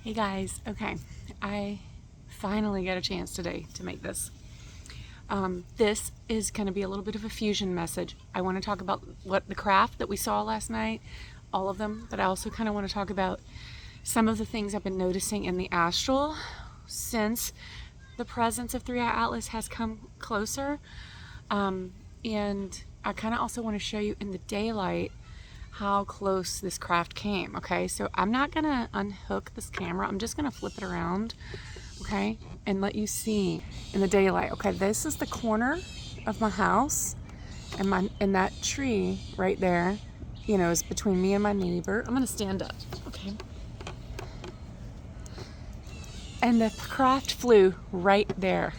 Hey guys, okay, I finally got a chance today to make this. This is going to be a little bit of a fusion message. I want to talk about what the craft that we saw last night, all of them, but I also kind of want to talk about some of the things I've been noticing in the astral since the presence of 3i Atlas has come closer. And I kind of also want to show you in the daylight how close this craft came. Okay, so I'm not gonna unhook this camera, I'm just gonna flip it around, okay, and let you see in the daylight. Okay, this is the corner of my house, and that tree right there, you know, is between me and my neighbor. I'm gonna stand up, okay, and the craft flew right there,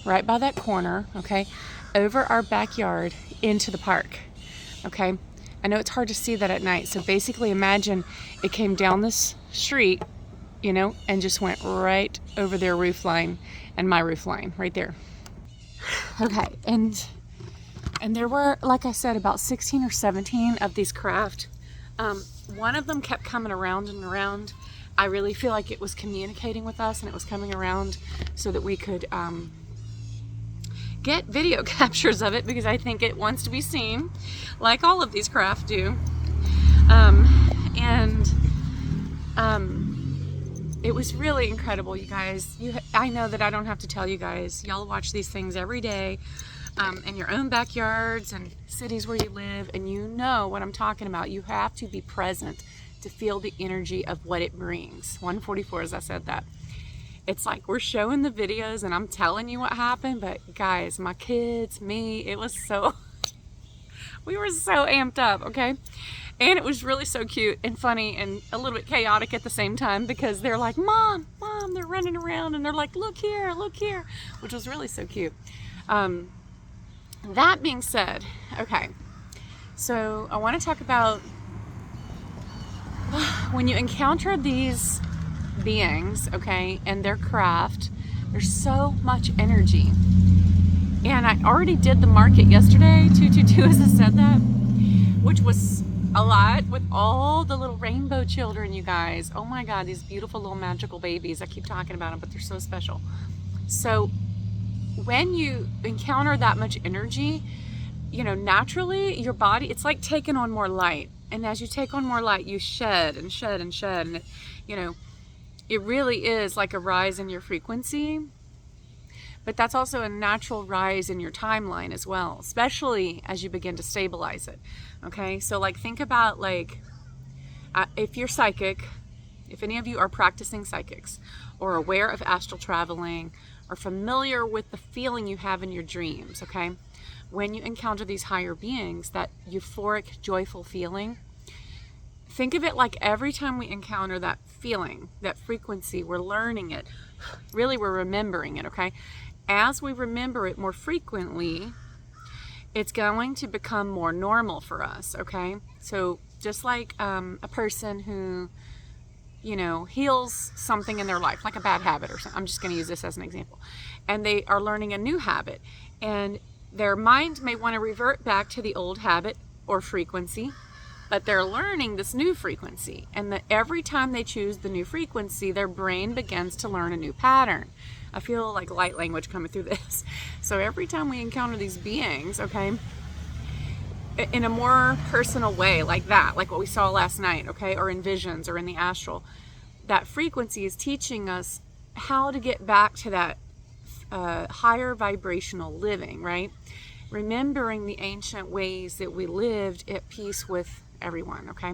right by that corner, okay, over our backyard into the park. Okay, I know it's hard to see that at night, so basically imagine it came down this street, you know, and just went right over their roof line and my roof line right there. Okay, and there were, like I said, about 16 or 17 of these craft. One of them kept coming around and around. I really feel like it was communicating with us, and it was coming around so that we could get video captures of it, because I think it wants to be seen, like all of these craft do. It was really incredible, you guys. I know that I don't have to tell you guys. Y'all watch these things every day in your own backyards and cities where you live, and you know what I'm talking about. You have to be present to feel the energy of what it brings. 144, as I said that. It's like we're showing the videos and I'm telling you what happened, but guys, my kids, me, it was so, we were so amped up, okay? And it was really so cute and funny and a little bit chaotic at the same time, because they're like, Mom, they're running around and they're like, look here, which was really so cute. That being said, okay, so I want to talk about when you encounter these beings, okay, and their craft, there's so much energy. And I already did the market yesterday, 222 as I said that, which was a lot, with all the little rainbow children, you guys. Oh my God, these beautiful little magical babies. I keep talking about them, but they're so special. So when you encounter that much energy, you know, naturally your body, it's like taking on more light. And as you take on more light, you shed and shed and shed. And, you know, it really is like a rise in your frequency, but that's also a natural rise in your timeline as well, especially as you begin to stabilize it. Okay, so like think about like if you're psychic, if any of you are practicing psychics or aware of astral traveling or familiar with the feeling you have in your dreams, okay, when you encounter these higher beings, that euphoric, joyful feeling, think of it like every time we encounter that feeling, that frequency, we're learning it. Really, we're remembering it, okay? As we remember it more frequently, it's going to become more normal for us, okay? So just like a person who, you know, heals something in their life, like a bad habit or something. I'm just going to use this as an example. And they are learning a new habit, and their mind may want to revert back to the old habit or frequency, but they're learning this new frequency, and that every time they choose the new frequency, their brain begins to learn a new pattern. I feel like light language coming through this. So every time we encounter these beings, okay, in a more personal way, like that, like what we saw last night, okay, or in visions or in the astral, that frequency is teaching us how to get back to that higher vibrational living, right? Remembering the ancient ways that we lived at peace with everyone, okay?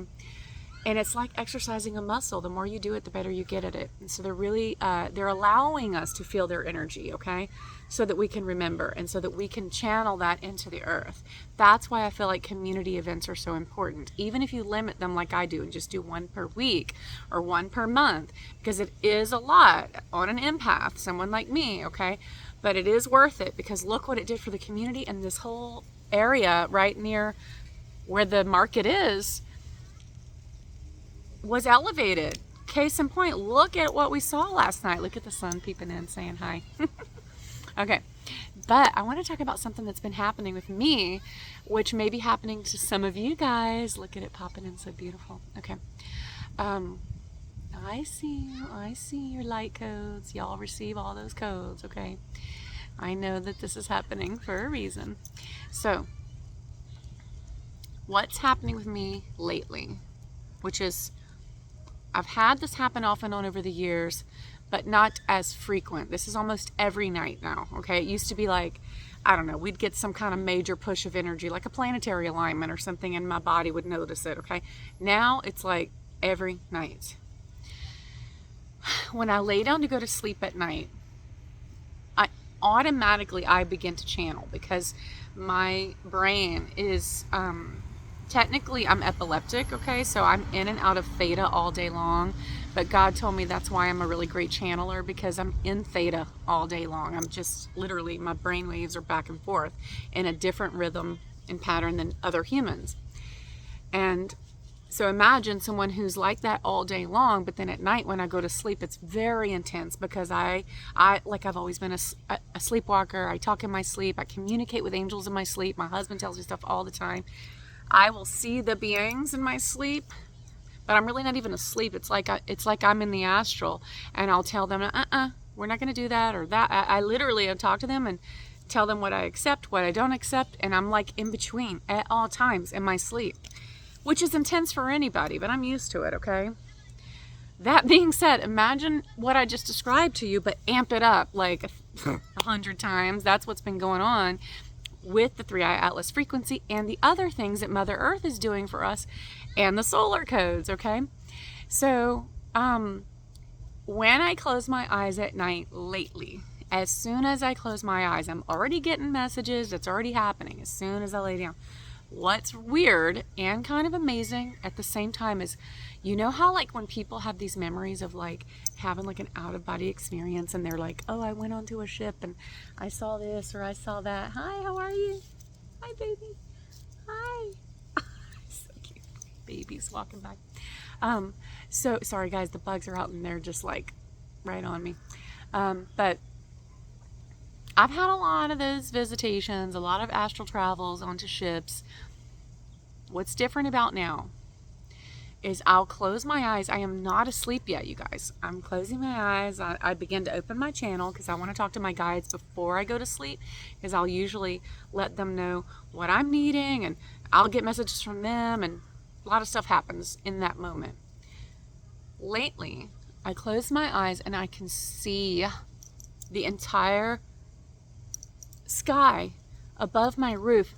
And it's like exercising a muscle. The more you do it, the better you get at it. And so they're really, they're allowing us to feel their energy, okay? So that we can remember and so that we can channel that into the earth. That's why I feel like community events are so important. Even if you limit them like I do and just do one per week or one per month, because it is a lot on an empath, someone like me, okay? But it is worth it, because look what it did for the community, and this whole area right near where the market is was elevated. Case in point, look at what we saw last night. Look at the sun peeping in, saying hi. Okay, but I want to talk about something that's been happening with me, which may be happening to some of you guys. Look at it popping in, so beautiful. Okay. Oh I see you. I see your light codes. Y'all receive all those codes, okay? I know that this is happening for a reason. So, what's happening with me lately, which is, I've had this happen off and on over the years, but not as frequent. This is almost every night now, okay? It used to be like, I don't know, we'd get some kind of major push of energy, like a planetary alignment or something, and my body would notice it, okay? Now it's like every night. When I lay down to go to sleep at night, I begin to channel because my brain is, technically I'm epileptic, okay? So I'm in and out of theta all day long, but God told me that's why I'm a really great channeler, because I'm in theta all day long. I'm just literally, my brain waves are back and forth in a different rhythm and pattern than other humans. And so imagine someone who's like that all day long, but then at night when I go to sleep, it's very intense because I've always been a sleepwalker. I talk in my sleep. I communicate with angels in my sleep. My husband tells me stuff all the time. I will see the beings in my sleep, but I'm really not even asleep. It's like I'm in the astral, and I'll tell them, we're not going to do that or that. I literally talk to them and tell them what I accept, what I don't accept, and I'm like in between at all times in my sleep, which is intense for anybody, but I'm used to it, okay? That being said, imagine what I just described to you, but amp it up like 100 times. That's what's been going on with the 3i Atlas frequency and the other things that Mother Earth is doing for us and the solar codes, okay? So, when I close my eyes at night lately, as soon as I close my eyes, I'm already getting messages. That's already happening as soon as I lay down. What's weird and kind of amazing at the same time is, you know how like when people have these memories of like having like an out-of-body experience and they're like, oh, I went onto a ship and I saw this or I saw that. Hi, how are you? Hi, baby. Hi. So cute. Babies walking by. So sorry guys, the bugs are out and they're just like right on me. But I've had a lot of those visitations, a lot of astral travels onto ships. What's different about now is I'll close my eyes. I am not asleep yet, you guys. I'm closing my eyes. I begin to open my channel because I want to talk to my guides before I go to sleep, because I'll usually let them know what I'm needing and I'll get messages from them, and a lot of stuff happens in that moment. Lately, I close my eyes and I can see the entire sky above my roof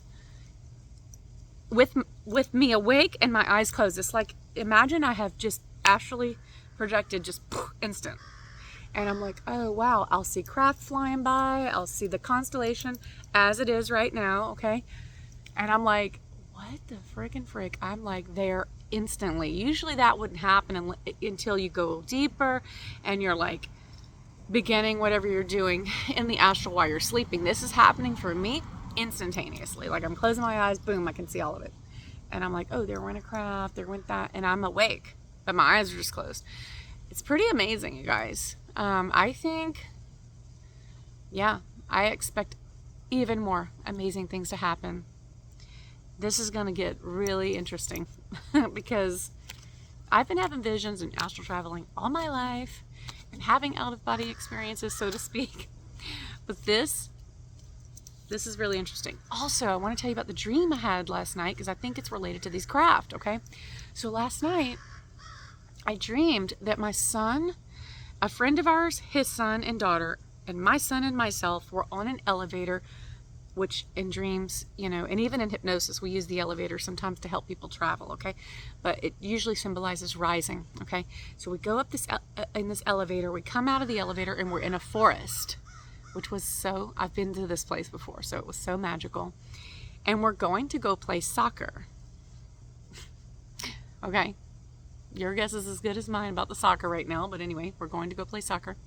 with me awake and my eyes closed. It's like, imagine I have just astrally projected, just instant, and I'm like, oh wow, I'll see craft flying by, I'll see the constellation as it is right now, okay? And I'm like, what the freaking frick? I'm like there instantly. Usually that wouldn't happen until you go deeper and you're like beginning whatever you're doing in the astral while you're sleeping. This is happening for me instantaneously. Like I'm closing my eyes, boom, I can see all of it. And I'm like, oh, there went a craft, there went that, and I'm awake, but my eyes are just closed. It's pretty amazing, you guys. I think, yeah, I expect even more amazing things to happen. This is going to get really interesting because I've been having visions and astral traveling all my life and having out-of-body experiences, so to speak. But this is really interesting. Also, I want to tell you about the dream I had last night because I think it's related to these craft, okay? So last night, I dreamed that my son, a friend of ours, his son and daughter, and my son and myself were on an elevator, which in dreams, you know, and even in hypnosis, we use the elevator sometimes to help people travel, okay? But it usually symbolizes rising, okay? So we go up in this elevator, we come out of the elevator, and we're in a forest, which was so, I've been to this place before, so it was so magical. And we're going to go play soccer. Okay? Your guess is as good as mine about the soccer right now, but anyway, we're going to go play soccer.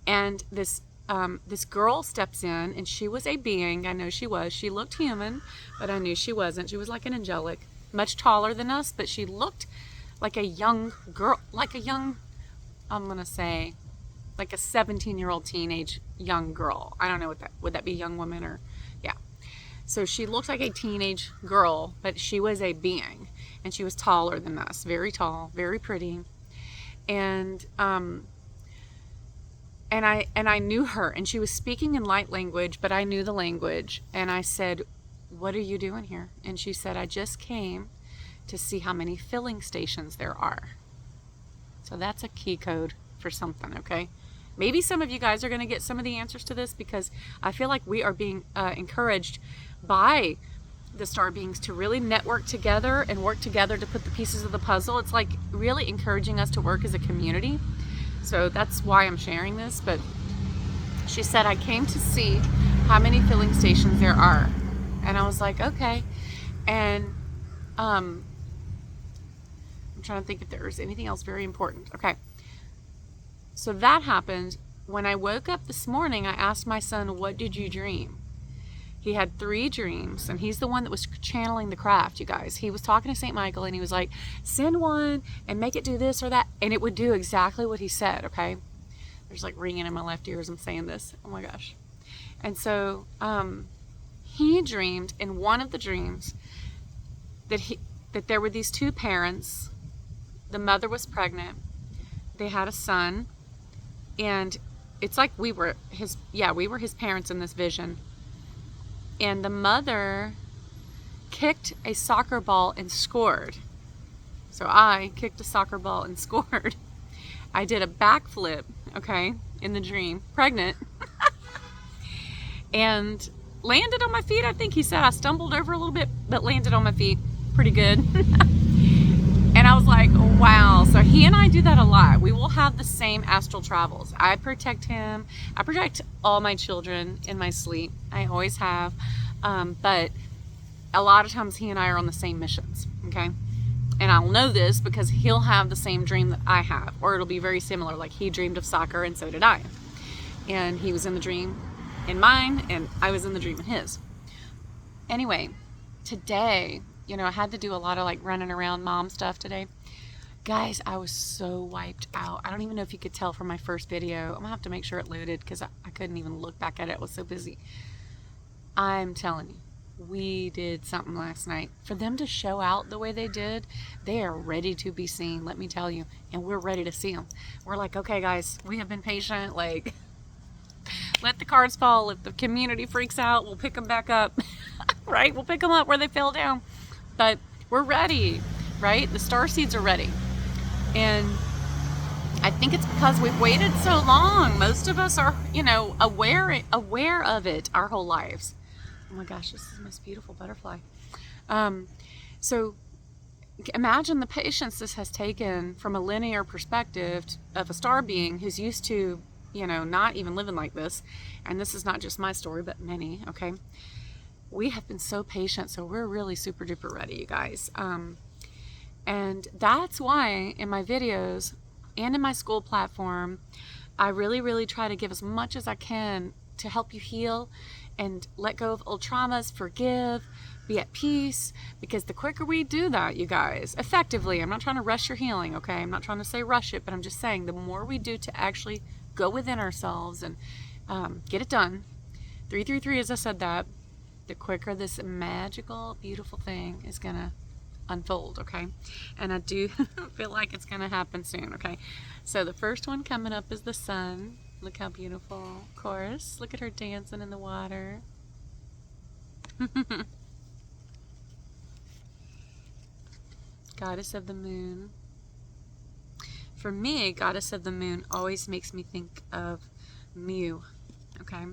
And this girl steps in, and she was a being. I know she was. She looked human, but I knew she wasn't. She was like an angelic, much taller than us, but she looked like a young girl, I'm going to say, like a 17-year-old teenage young girl. I don't know would that be a young woman or, yeah. So she looked like a teenage girl, but she was a being, and she was taller than us, very tall, very pretty. And I knew her, and she was speaking in light language, but I knew the language. And I said, "What are you doing here?" And she said, "I just came to see how many filling stations there are." So that's a key code for something, okay? Maybe some of you guys are going to get some of the answers to this, because I feel like we are being encouraged by the star beings to really network together and work together to put the pieces of the puzzle. It's like really encouraging us to work as a community. So that's why I'm sharing this. But she said, "I came to see how many filling stations there are." And I was like, okay. And I'm trying to think if there was anything else very important. Okay. So that happened. When I woke up this morning, I asked my son, "What did you dream?" He had 3 dreams, and he's the one that was channeling the craft, you guys. He was talking to St. Michael, and he was like, "Send one and make it do this or that." And it would do exactly what he said, okay? There's like ringing in my left ear as I'm saying this. Oh my gosh. And so he dreamed in one of the dreams that there were these 2 parents. The mother was pregnant. They had a son. And it's like we were his parents in this vision. And the mother kicked a soccer ball and scored. So I kicked a soccer ball and scored. I did a backflip, okay, in the dream, pregnant, and landed on my feet. I think he said I stumbled over a little bit, but landed on my feet pretty good. And I was like, wow. So he and I do that a lot. We will have the same astral travels. I protect him. I protect all my children in my sleep. I always have. But a lot of times he and I are on the same missions, okay? And I'll know this because he'll have the same dream that I have, or it'll be very similar. Like he dreamed of soccer and so did I. And he was in the dream in mine and I was in the dream in his. Anyway, today, I had to do a lot of like running around mom stuff today. Guys, I was so wiped out. I don't even know if you could tell from my first video. I'm gonna have to make sure it loaded because I couldn't even look back at it. I was so busy. I'm telling you, we did something last night. For them to show out the way they did, they are ready to be seen, let me tell you. And we're ready to see them. We're like, okay guys, we have been patient. Like, let the cards fall. If the community freaks out, we'll pick them back up. Right? We'll pick them up where they fell down. But we're ready, right? The star seeds are ready. And I think it's because we've waited so long. Most of us are, aware of it our whole lives. Oh my gosh, this is the most beautiful butterfly. So imagine the patience this has taken from a linear perspective of a star being who's used to, not even living like this. And this is not just my story, but many, okay? We have been so patient, so we're really super duper ready, you guys. And that's why in my videos and in my school platform, I really, really try to give as much as I can to help you heal and let go of old traumas, forgive, be at peace, because the quicker we do that, you guys, effectively, I'm not trying to rush your healing, okay? I'm not trying to say rush it, but I'm just saying the more we do to actually go within ourselves and get it done, 333, as I said that, the quicker this magical, beautiful thing is going to unfold, okay? And I do feel like it's going to happen soon, okay? So the first one coming up is the sun. Look how beautiful. Of course, look at her dancing in the water. Goddess of the moon. For me, Goddess of the moon always makes me think of Mu, okay?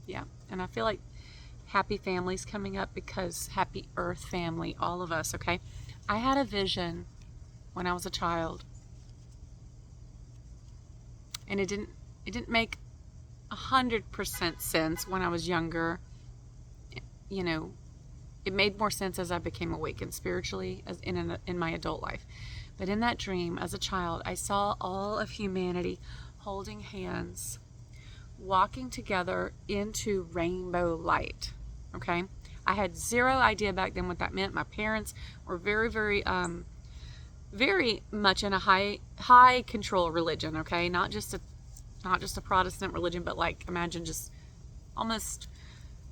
Yeah, and I feel like happy family's coming up because happy earth family, all of us, okay? I had a vision when I was a child, and it didn't make 100% sense when I was younger. It made more sense as I became awakened spiritually as in my adult life. But in that dream, as a child, I saw all of humanity holding hands, walking together into rainbow light, okay? I had zero idea back then what that meant. My parents were very, very, very much in a high control religion, okay? Not just a Protestant religion, but like imagine just almost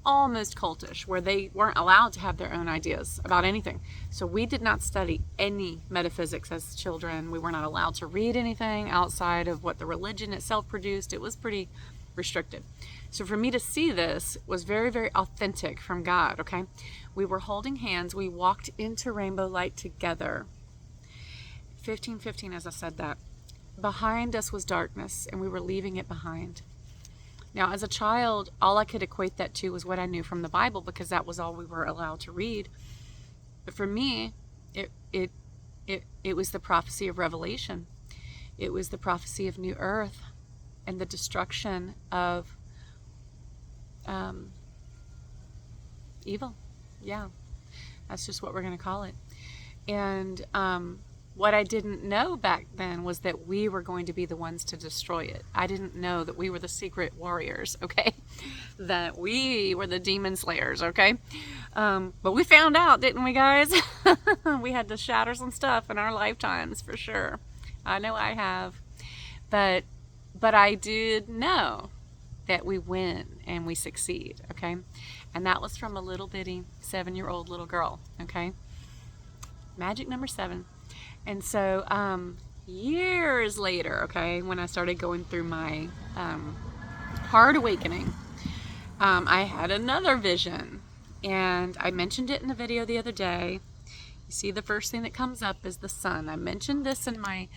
almost cultish, where they weren't allowed to have their own ideas about anything. So we did not study any metaphysics as children. We were not allowed to read anything outside of what the religion itself produced. It was pretty restricted. So for me to see this was very, very authentic from God, okay? We were holding hands. We walked into rainbow light together. 15:15, as I said that. Behind us was darkness, and we were leaving it behind. Now, as a child, all I could equate that to was what I knew from the Bible, because that was all we were allowed to read. But for me, it was the prophecy of Revelation. It was the prophecy of New Earth and the destruction of evil. Yeah, that's just what we're going to call it. And what I didn't know back then was that we were going to be the ones to destroy it. I didn't know that we were the secret warriors, okay? That we were the demon slayers, okay? But we found out, didn't we, guys? We had to shatter some stuff in our lifetimes, for sure. I know I have. But I did know that we win and we succeed, okay? And that was from a little bitty 7-year-old little girl, okay? Magic number 7. And so years later, okay, when I started going through my hard awakening, I had another vision. And I mentioned it in a video the other day. You see, the first thing that comes up is the sun. I mentioned this in my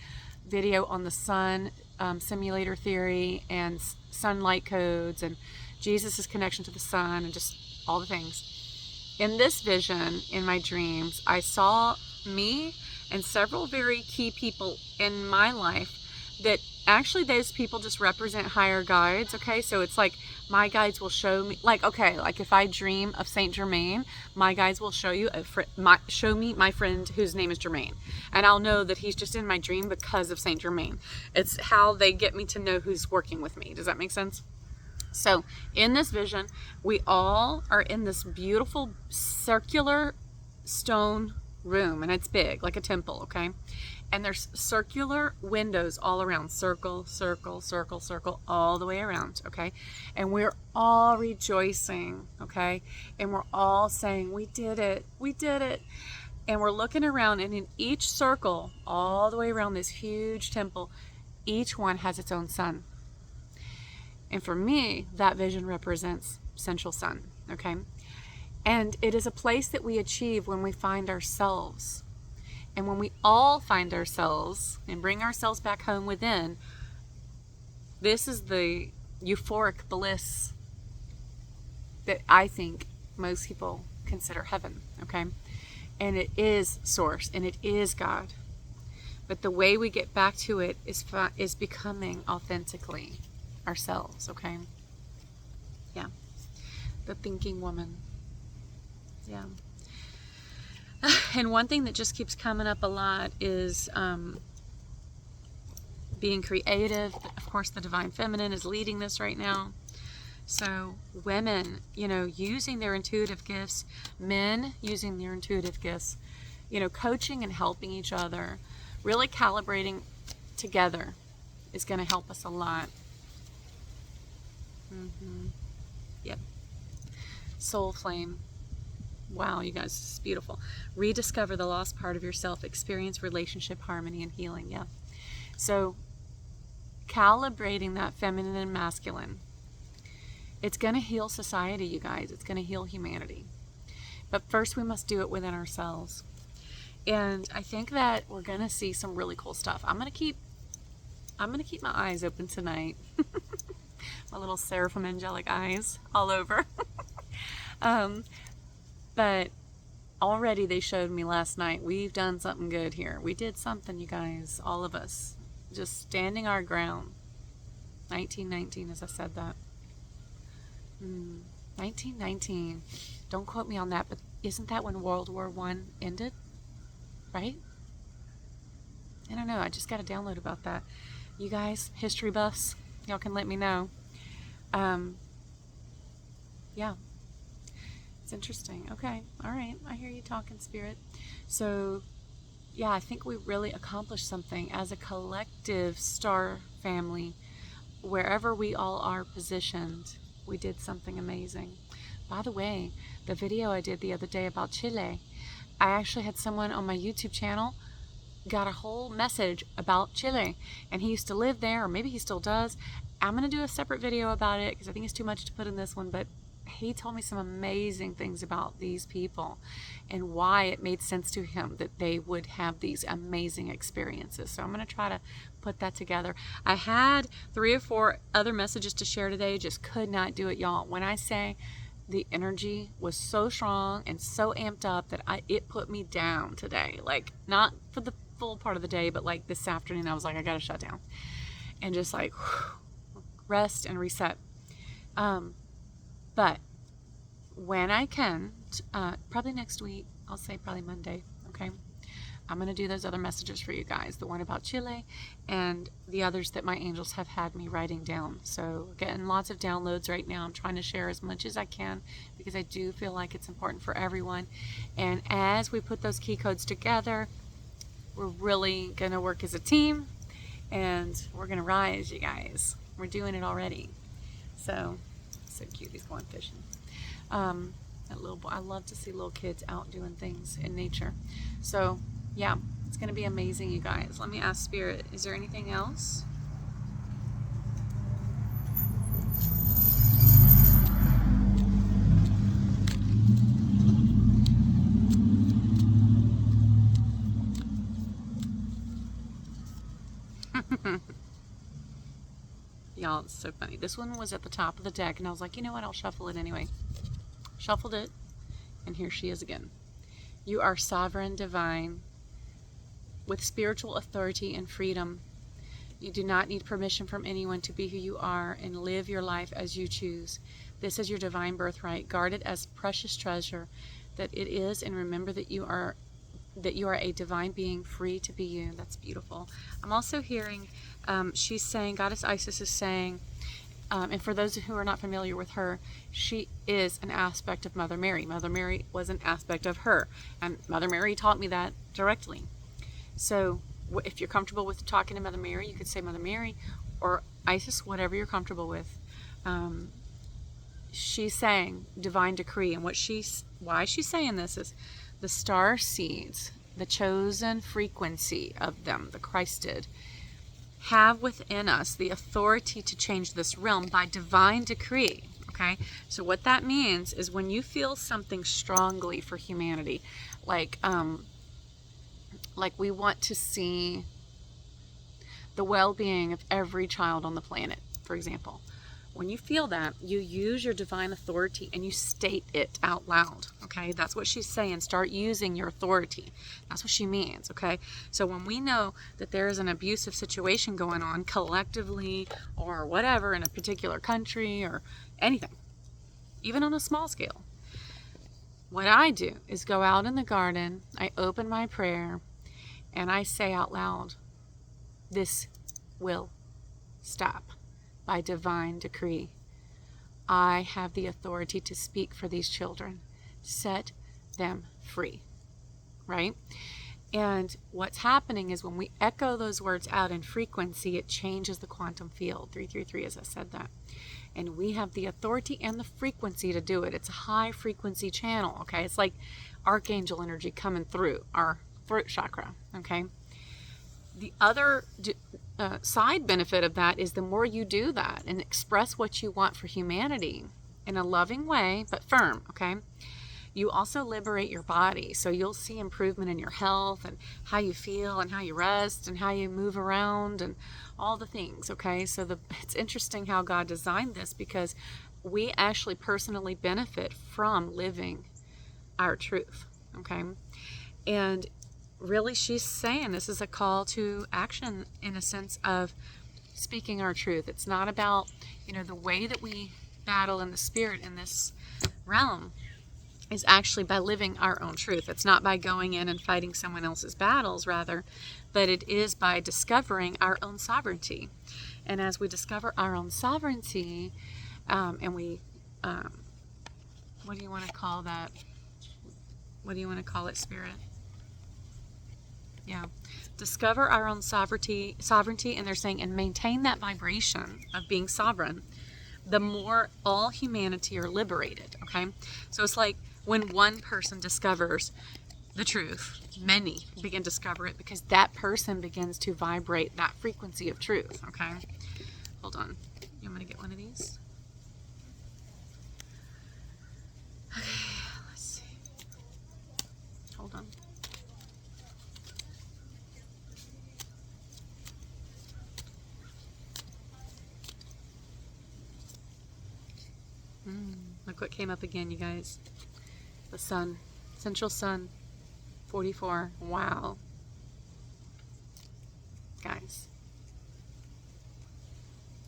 video on the sun simulator theory and sunlight codes and Jesus's connection to the sun and just all the things. In this vision, in my dreams, I saw me and several very key people in my life that actually those people just represent higher guides, okay? So it's like my guides will show me, like, okay, like if I dream of Saint Germain, my guides will show you show me my friend whose name is Germain, and I'll know that he's just in my dream because of Saint Germain. It's how they get me to know who's working with me. Does that make sense? So in this vision, we all are in this beautiful circular stone room, and it's big, like a temple, okay? And there's circular windows all around, circle, circle, circle, circle, all the way around, okay? And we're all rejoicing, okay? And we're all saying, we did it, we did it. And we're looking around, and in each circle, all the way around this huge temple, each one has its own sun. And for me, that vision represents central sun, okay? And it is a place that we achieve when we find ourselves. And when we all find ourselves and bring ourselves back home within, this is the euphoric bliss that I think most people consider heaven, okay? And it is source, and it is God. But the way we get back to it is becoming authentically ourselves, okay? Yeah. The thinking woman. Yeah. And one thing that just keeps coming up a lot is being creative. Of course, the divine feminine is leading this right now. So women, you know, using their intuitive gifts, men using their intuitive gifts, you know, coaching and helping each other, really calibrating together is going to help us a lot. Yep. Soul flame. Wow, you guys, this is beautiful. Rediscover the lost part of yourself. Experience relationship harmony and healing. Yeah. So calibrating that feminine and masculine. It's going to heal society, you guys. It's going to heal humanity. But first we must do it within ourselves. And I think that we're going to see some really cool stuff. I'm going to keep my eyes open tonight. My little seraphim angelic eyes all over. But already they showed me last night, we've done something good here. We did something, you guys, all of us. Just standing our ground. 1919, as I said that. 1919. Don't quote me on that, but isn't that when World War I ended? Right? I don't know. I just got a download about that. You guys, history buffs, y'all can let me know. Yeah. It's interesting. Okay. All right. I hear you talking, spirit. So, yeah, I think we really accomplished something as a collective star family. Wherever we all are positioned, we did something amazing. By the way, the video I did the other day about Chile, I actually had someone on my YouTube channel got a whole message about Chile, and he used to live there, or maybe he still does. I'm going to do a separate video about it because I think it's too much to put in this one, but he told me some amazing things about these people and why it made sense to him that they would have these amazing experiences. So I'm going to try to put that together. I had 3 or 4 other messages to share today, just could not do it, y'all. When I say the energy was so strong and so amped up that it put me down today. Like, not for the full part of the day, but like this afternoon, I was like, I gotta shut down and just like rest and reset. But when I can, probably next week, I'll say probably Monday, okay? I'm going to do those other messages for you guys, the one about Chile and the others that my angels have had me writing down. So getting lots of downloads right now. I'm trying to share as much as I can because I do feel like it's important for everyone. And as we put those key codes together, we're really going to work as a team and we're going to rise, you guys. We're doing it already. So cute. He's going fishing. That little boy, I love to see little kids out doing things in nature. So yeah, it's going to be amazing, you guys. Let me ask Spirit, is there anything else? Y'all, it's so funny. This one was at the top of the deck, and I was like, you know what? I'll shuffle it anyway. Shuffled it, and here she is again. You are sovereign, divine, with spiritual authority and freedom. You do not need permission from anyone to be who you are and live your life as you choose. This is your divine birthright. Guard it as precious treasure that it is, and remember that you are a divine being free to be you. That's beautiful. I'm also hearing she's saying, Goddess Isis is saying, and for those who are not familiar with her, she is an aspect of Mother Mary. Mother Mary was an aspect of her, and Mother Mary taught me that directly. So if you're comfortable with talking to Mother Mary, you could say Mother Mary or Isis, whatever you're comfortable with. She's saying divine decree, and why she's saying this is the star seeds, the chosen frequency of them, the Christed, have within us the authority to change this realm by divine decree. Okay, so what that means is when you feel something strongly for humanity, like we want to see the well-being of every child on the planet, for example. When you feel that, you use your divine authority and you state it out loud, okay? That's what she's saying. Start using your authority. That's what she means, okay? So when we know that there is an abusive situation going on collectively or whatever in a particular country or anything, even on a small scale, what I do is go out in the garden, I open my prayer, and I say out loud, this will stop. By divine decree, I have the authority to speak for these children. Set them free, right? And what's happening is when we echo those words out in frequency, it changes the quantum field. 333, as I said that. And we have the authority and the frequency to do it. It's a high frequency channel, okay? It's like archangel energy coming through our throat chakra, okay? The other side benefit of that is the more you do that and express what you want for humanity in a loving way, but firm, okay? You also liberate your body. So you'll see improvement in your health and how you feel and how you rest and how you move around and all the things, okay? So it's interesting how God designed this because we actually personally benefit from living our truth, okay? And really, she's saying this is a call to action in a sense of speaking our truth. It's not about, the way that we battle in the spirit in this realm is actually by living our own truth. It's not by going in and fighting someone else's battles, rather, but it is by discovering our own sovereignty. And as we discover our own sovereignty, and we, what do you want to call that? What do you want to call it, Spirit? Yeah, discover our own sovereignty, and they're saying, and maintain that vibration of being sovereign. the more all humanity are liberated, okay? So it's like when one person discovers the truth, many begin to discover it because that person begins to vibrate that frequency of truth, okay? Hold on. You want me to get one of these? Okay, let's see. Hold on. Look what came up again, you guys. The sun. Central sun. 44. Wow. Guys.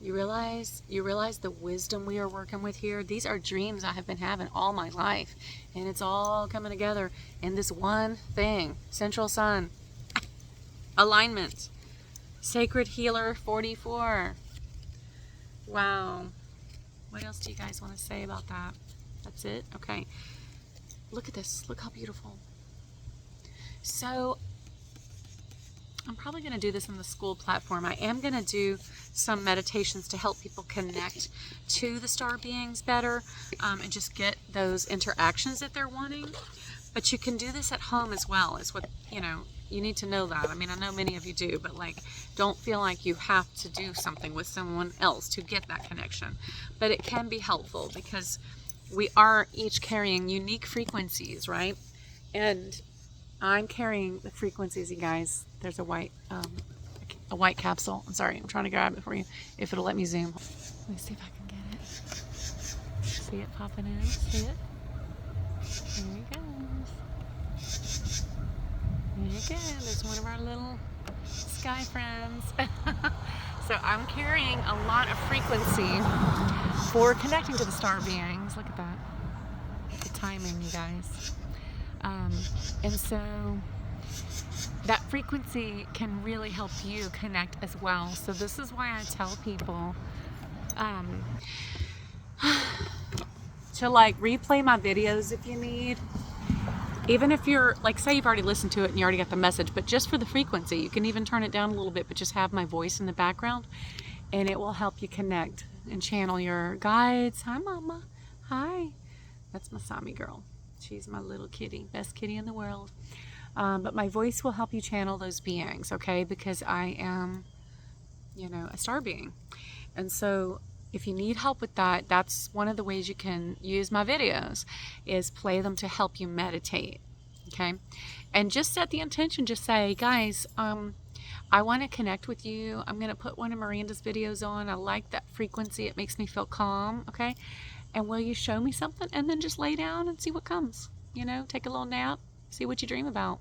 You realize the wisdom we are working with here? These are dreams I have been having all my life. And it's all coming together in this one thing. Central sun. Alignment. Sacred healer 44. Wow. What else do you guys want to say about that? That's it? Okay. Look at this. Look how beautiful. So, I'm probably going to do this on the school platform. I am going to do some meditations to help people connect to the star beings better and just get those interactions that they're wanting. But you can do this at home as well, is what, you need to know that. I mean, I know many of you do, but like, don't feel like you have to do something with someone else to get that connection. But it can be helpful because we are each carrying unique frequencies, right? And I'm carrying the frequencies, you guys. There's a white capsule. I'm sorry, I'm trying to grab it for you, if it'll let me zoom. Let me see if I can get it. See it popping in? See it? There it goes. There you go. There's one of our little sky friends. So I'm carrying a lot of frequency for connecting to the star beings. Look at that. The timing, you guys. And so that frequency can really help you connect as well. So this is why I tell people to like replay my videos if you need. Even if you're, like, say you've already listened to it and you already got the message, but just for the frequency, you can even turn it down a little bit, but just have my voice in the background, and it will help you connect and channel your guides. Hi, Mama. Hi. That's my Sami girl. She's my little kitty, best kitty in the world. But my voice will help you channel those beings, okay? Because I am, a star being. And so if you need help with that, that's one of the ways you can use my videos, is play them to help you meditate, okay? And just set the intention, just say, guys, I want to connect with you. I'm going to put one of Miranda's videos on. I like that frequency. It makes me feel calm, okay? And will you show me something? And then just lay down and see what comes, take a little nap, see what you dream about.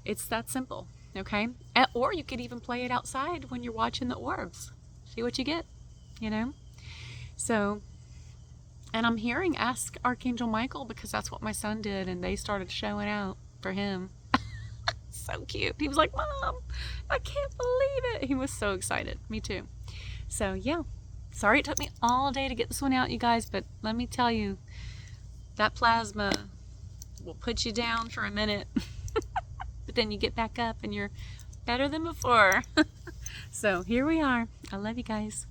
It's that simple, okay? Or you could even play it outside when you're watching the orbs. See what you get, So, and I'm hearing Ask Archangel Michael, because that's what my son did, and they started showing out for him. So cute. He was like, Mom, I can't believe it. He was so excited. Me too. So, yeah. Sorry it took me all day to get this one out, you guys, but let me tell you, that plasma will put you down for a minute, but then you get back up and you're better than before. So, here we are. I love you guys.